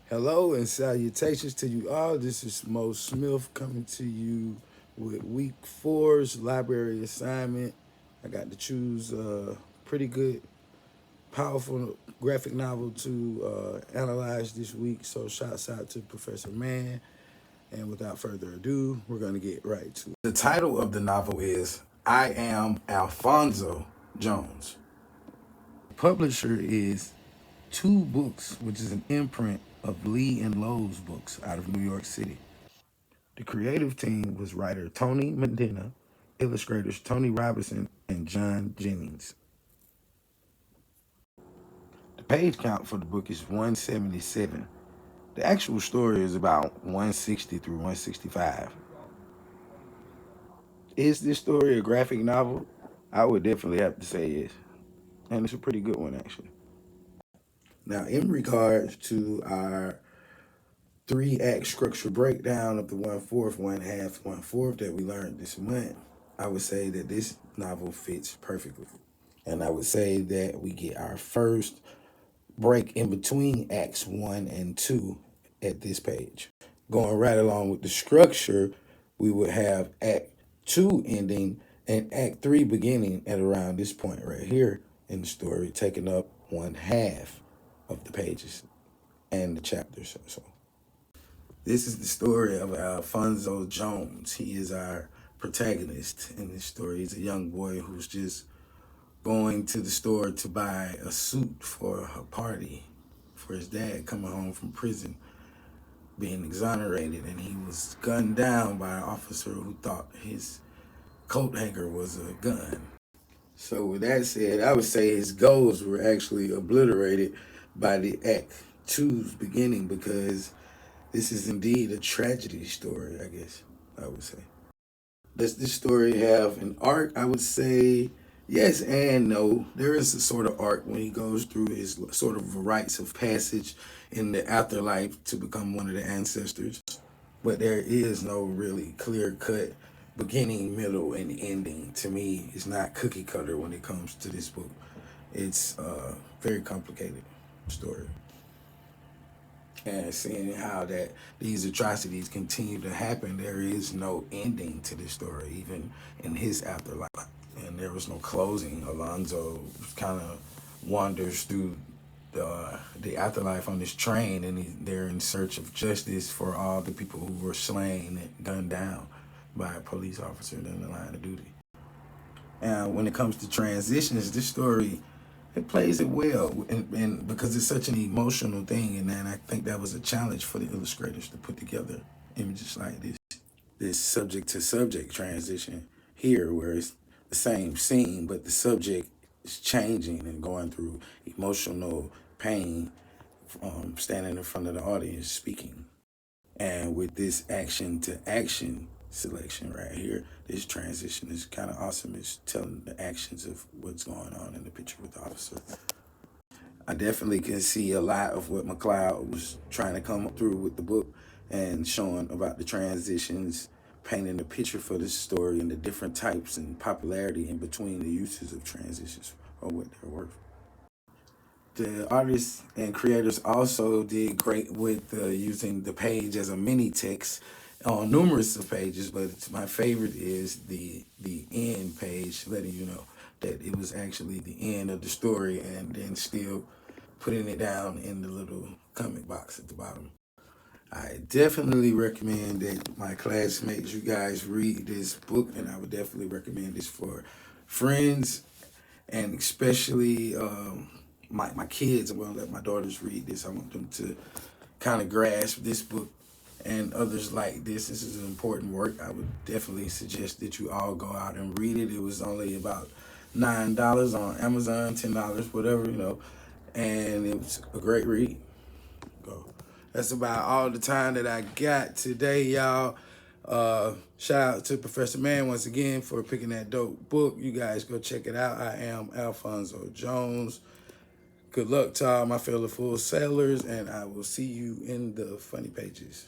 Hello and salutations to you all. This is Mo Smith coming to you with week 4's library assignment. I got to choose a pretty good, powerful graphic novel to analyze this week. So shouts out to Professor Mann. And without further ado, we're going to get right to it. The title of the novel is I Am Alphonso Jones. The publisher is Two Books, which is an imprint of Lee and Lowe's books out of New York City. The creative team was writer Tony Medina, illustrators Tony Robinson and John Jennings. The page count for the book is 177. The actual story is about 160 through 165. Is this story a graphic novel? I would definitely have to say yes. And it's a pretty good one, actually. Now, in regards to our 3-act structure breakdown of the 1/4, 1/2, 1/4 that we learned this month, I would say that this novel fits perfectly. And I would say that we get our first break in between acts 1 and 2 at this page. Going right along with the structure, we would have act 2 ending and act 3 beginning at around this point right here in the story, taking up 1/2 of the pages and the chapters. So this is the story of Alphonso Jones. He is our protagonist in this story. He's a young boy who's just going to the store to buy a suit for a party for his dad coming home from prison, being exonerated, and he was gunned down by an officer who thought his coat hanger was a gun. So with that said, I would say his goals were actually obliterated by the Act 2's beginning, because this is indeed a tragedy story, I guess I would say. Does this story have an arc? I would say yes and no. There is a sort of arc when he goes through his sort of rites of passage in the afterlife to become one of the ancestors. But there is no really clear-cut beginning, middle, and ending. To me, it's not cookie cutter when it comes to this book. It's a very complicated story. And seeing how that these atrocities continue to happen, there is no ending to this story, even in his afterlife. And there was no closing. Alonzo kind of wanders through the afterlife on this train, and they're in search of justice for all the people who were slain and gunned down by a police officer in the line of duty. And when it comes to transitions, this story, it plays it well, and because it's such an emotional thing, and then I think that was a challenge for the illustrators to put together images like this subject to subject transition here, where it's the same scene, but the subject is changing and going through emotional pain, standing in front of the audience speaking. And with this action to action selection right here, this transition is kind of awesome. It's telling the actions of what's going on in the picture with the officer. I definitely can see a lot of what McLeod was trying to come through with the book and showing about the transitions, painting the picture for this story and the different types and popularity in between the uses of transitions or what they're worth. The artists and creators also did great with using the page as a mini text on numerous of pages, but my favorite is the end page, letting you know that it was actually the end of the story, and then still putting it down in the little comic box at the bottom. I definitely recommend that my classmates, you guys read this book, and I would definitely recommend this for friends, and especially my kids. I'm going to let my daughters read this. I want them to kind of grasp this book and others like this. This is an important work. I would definitely suggest that you all go out and read it. It was only about $9 on Amazon, $10, whatever, and it was a great read. Go. That's about all the time that I got today, y'all. Shout out to Professor Mann once again for picking that dope book. You guys go check it out. I Am Alphonso Jones. Good luck to all my fellow full sailors, and I will see you in the funny pages.